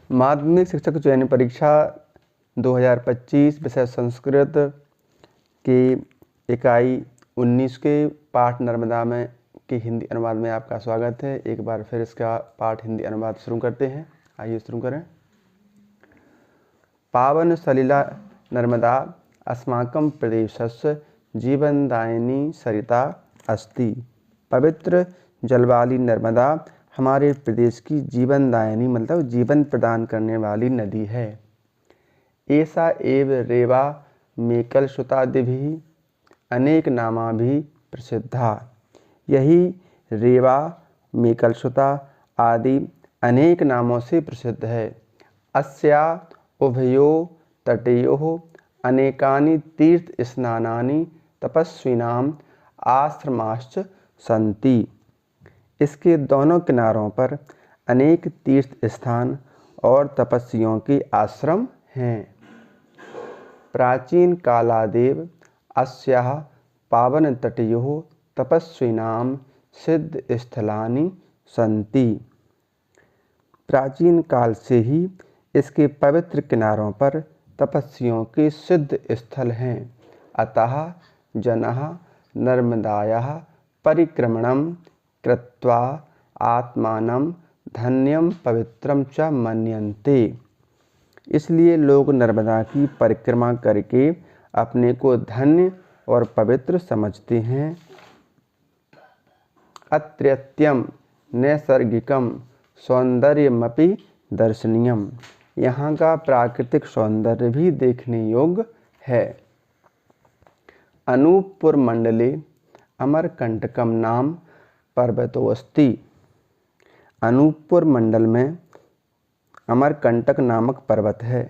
माध्यमिक शिक्षक चयन परीक्षा 2025 विषय संस्कृत की इकाई 19 के पाठ नर्मदा में के हिंदी अनुवाद में आपका स्वागत है। एक बार फिर इसका पाठ हिंदी अनुवाद शुरू करते हैं। आइए शुरू करें। पावन सलिला नर्मदा अस्माकं प्रदेशस्य जीवनदायिनी सरिता अस्ति। पवित्र जल वाली नर्मदा हमारे प्रदेश की जीवनदायिनी मतलब जीवन प्रदान करने वाली नदी है। ऐसा एव रेवा मेकल सुतादिभिः अनेक नामा भी प्रसिद्धा। यही रेवा मेकल सुता आदि अनेक नामों से प्रसिद्ध है। अस्या उभयो तटयोः अनेकानि तीर्थ स्नानानि तपस्विनां आश्रमाश्च सन्ति। इसके दोनों किनारों पर अनेक तीर्थ स्थान और तपस्वियों के आश्रम हैं। प्राचीन कालादेव अस्याः पावन तटयोः तपस्विनां सिद्ध स्थलानि सन्ति। प्राचीन काल से ही इसके पवित्र किनारों पर तपस्वियों के सिद्ध स्थल हैं। अतः जनाः नर्मदायाः परिक्रमणं कृत्वा आत्मानं धन्यं पवित्रं च मन्यन्ते। इसलिए लोग नर्मदा की परिक्रमा करके अपने को धन्य और पवित्र समझते हैं। अत्रत्यं नैसर्गिकं सौंदर्यमपि दर्शनीयम्। यहाँ का प्राकृतिक सौंदर्य भी देखने योग्य है। अनूपपुर मंडले अमरकंटकम नाम पर्वतोऽस्ति। अनूपपुर मंडल में अमरकंटक नामक पर्वत है।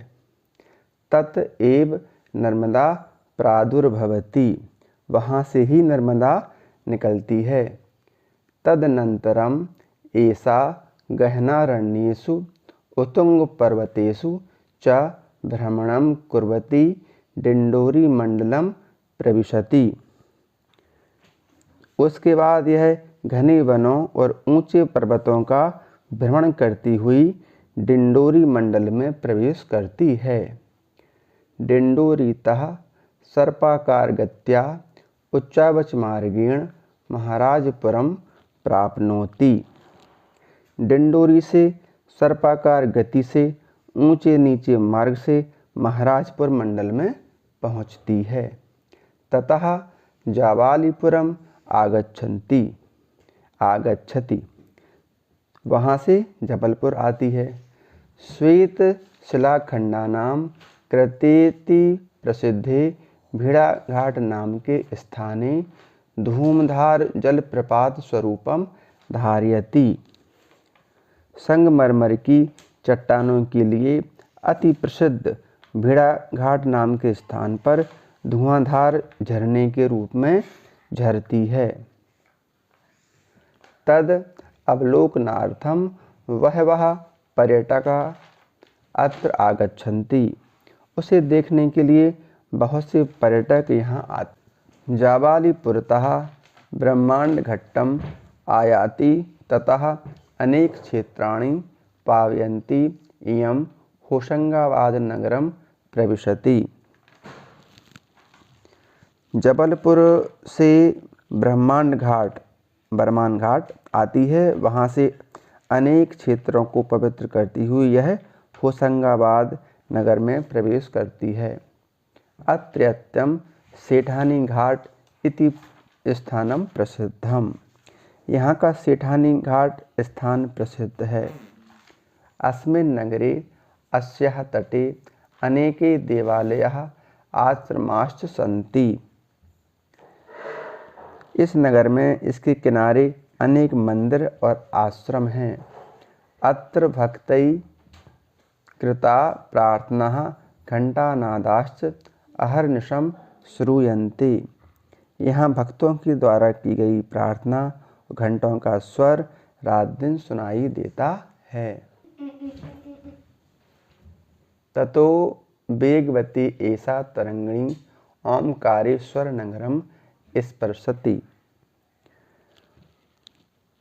तत एव नर्मदा प्रादुर्भवति। वहाँ से ही नर्मदा निकलती है। तदनंतरम एषा गहनारण्येषु उत्तुंगपर्वतेषु च भ्रमणं कुर्वती डिंडोरी मंडलम प्रविशति। उसके बाद यह घने वनों और ऊंचे पर्वतों का भ्रमण करती हुई डिंडोरी मंडल में प्रवेश करती है। डिंडोरीतः सर्पाकार गत्या उच्चावच मार्गेण महाराजपुरम प्राप्नोति। डिंडोरी से सर्पाकार गति से ऊंचे नीचे मार्ग से महाराजपुर मंडल में पहुंचती है। ततः जावालीपुरम आगच्छति। वहाँ से जबलपुर आती है। श्वेत शिलाखंडानां कृतेति प्रसिद्धे भेड़ाघाट नाम के स्थाने धूमधार जलप्रपात स्वरूपम धारयति। संगमरमर की चट्टानों के लिए अति प्रसिद्ध भेड़ाघाट नाम के स्थान पर धुआंधार झरने के रूप में झरती है। तद अवलोकनार्थम वह पर्यटका अत्र आगच्छन्ति। उसे देखने के लिए बहुत से पर्यटक यहाँ आते। जावालीपुरतः ब्रह्मांडघट्टम आयाति ततः अनेक क्षेत्राणि पावयन्ति इयं होशंगाबाद नगरम प्रविशति। जबलपुर से बरमान घाट आती है। वहाँ से अनेक क्षेत्रों को पवित्र करती हुई यह होशंगाबाद नगर में प्रवेश करती है। अत्रत्यं सेठानी घाट इति स्थानम प्रसिद्धम। यहाँ का सेठानी घाट स्थान प्रसिद्ध है। अस्मिन् नगरे अस्याः तटे अनेके देवालयाः आश्रमाश्च सन्ति। इस नगर में इसके किनारे अनेक मंदिर और आश्रम हैं। अत्र भक्तैः कृता प्रार्थनाः घंटानादाश्च अहर्निशं श्रूयन्ते। यहाँ भक्तों के द्वारा की गई प्रार्थना घंटों का स्वर रात दिन सुनाई देता है। ततो वेगवती एषा तरंगिणी ओमकारेश्वर नगरम स्पर्शति।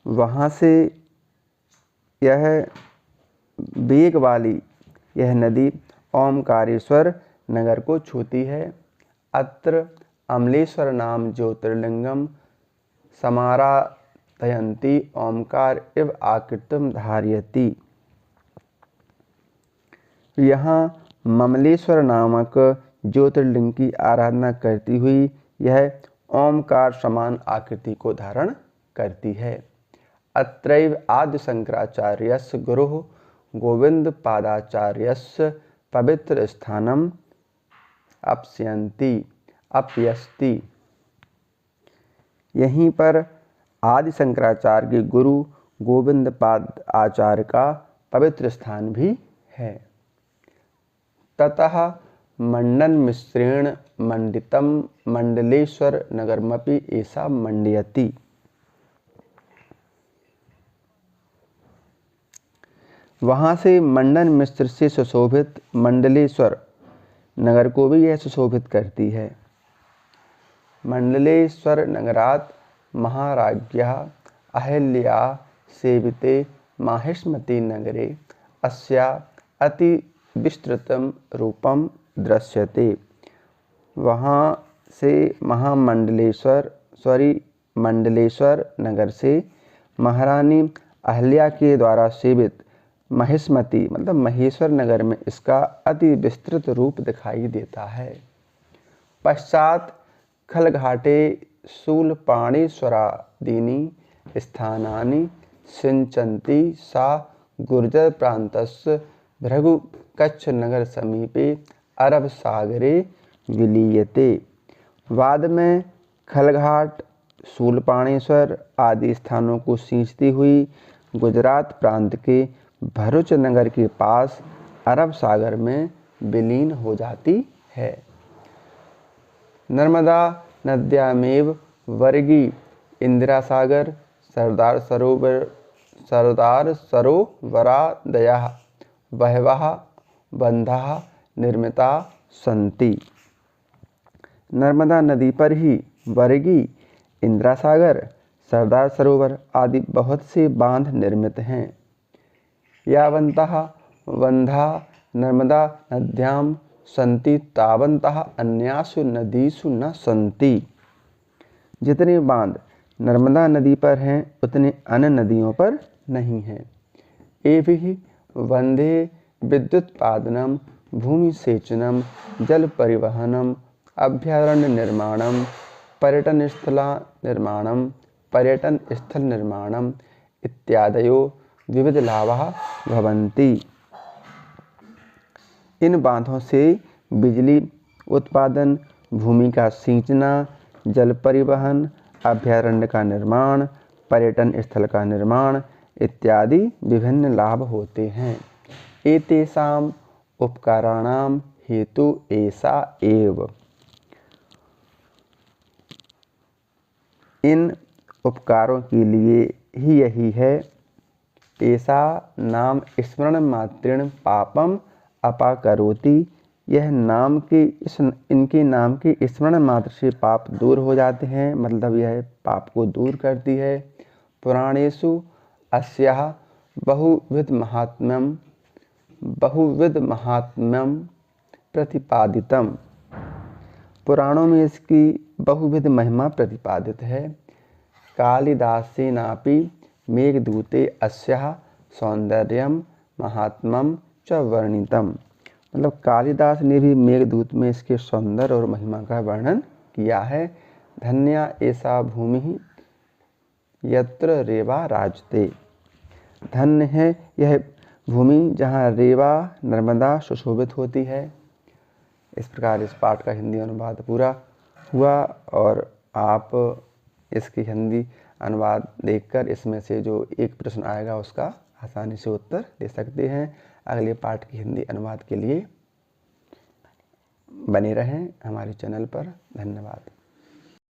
वहाँ से यह वेग वाली यह नदी ओमकारेश्वर नगर को छूती है। अत्र अमलेश्वर नाम ज्योतिर्लिंगम समाराधयन्ति ओमकार इव आकृतिम धारयति। यहाँ ममलेश्वर नामक ज्योतिर्लिंग की आराधना करती हुई यह ओमकार समान आकृति को धारण करती है। अत्रैव आदि शंकराचार्यस्य गुरुः गोविंद पादाचार्यस्य पवित्र स्थानम अपयस्ति। यहीं पर आदि शंकराचार्य के गुरु गोविंद पाद आचार्य का पवित्र स्थान भी है। ततः मंडन मिश्रेण मंडितम मंडलेश्वर नगरमपि ऐसा मंडयति। वहाँ से मंडन मिश्र से सुशोभित मंडलेश्वर नगर को भी यह सुशोभित करती है। मंडलेश्वर नगरात महाराज्ञा अहल्या सेविते माहिष्मती नगरे अस्या अति विस्तृतम रूपम दृश्यते। वहाँ से मंडलेश्वर नगर से महारानी अहल्या के द्वारा सेवित महिष्मती मतलब महेश्वर नगर में इसका अति विस्तृत रूप दिखाई देता है। पश्चात खलघाटे शूलपाणीश्वरादीनि स्थानानि सिंचन्ति सा गुर्जर प्रान्तस्य भृगु कच्छ नगर समीपे अरब सागरे विलीयते। बाद में खलघाट शूलपाणेश्वर आदि स्थानों को सींचती हुई गुजरात प्रांत के भरूच नगर के पास अरब सागर में विलीन हो जाती है। नर्मदा नद्यामेव वर्गी इंदिरा सागर सरदार सरोवरादयः बहवः बंधाः निर्मिता सन्ति। नर्मदा नदी पर ही वर्गी, इंदिरा सागर, सरदार सरोवर आदि बहुत से बांध निर्मित हैं। यावन्तः बंधा नर्मदा नद्यां सन्ति तावन्तः अन्यासु नदीषु न सन्ति। जितने बांध नर्मदा नदी पर हैं उतने अन्य नदियों पर नहीं हैं। एभिः बंधे विद्युत्पादनम भूमि सेचनम जल परिवहनम अभ्यारण्य निर्माणम पर्यटन स्थल निर्माणम इत्यादयो विविध लाभाः भवन्ति। इन बांधों से बिजली उत्पादन, भूमि का सींचना, जल परिवहन, अभ्यारण्य का निर्माण, पर्यटन स्थल का निर्माण इत्यादि विभिन्न लाभ होते हैं। एतेषाम् उपकाराणां हेतु ऐसा एव। इन उपकारों के लिए ही यही है। ऐसा नाम स्मरण मात्रेण पापम अपाकरोति। यह नाम के इनके नाम के स्मरण मात्र से पाप दूर हो जाते हैं, मतलब यह पाप को दूर करती है। पुराणेषु अस्याः बहुविध महात्म्यम प्रतिपादितम। पुराणों में इसकी बहुविध महिमा प्रतिपादित है। कालिदासेनापि मेघदूते अस्याः सौंदर्यम महात्म्यम च वर्णितम। मतलब कालिदास ने भी मेघदूत में इसके सौंदर्य और महिमा का वर्णन किया है। धन्या ऐसा भूमि यत्र रेवा राजते। धन्य है यह भूमि जहाँ रेवा नर्मदा सुशोभित होती है। इस प्रकार इस पाठ का हिंदी अनुवाद पूरा हुआ और आप इसकी हिंदी अनुवाद देखकर इसमें से जो एक प्रश्न आएगा उसका आसानी से उत्तर दे सकते हैं। अगले पाठ की हिंदी अनुवाद के लिए बने रहें हमारे चैनल पर। धन्यवाद।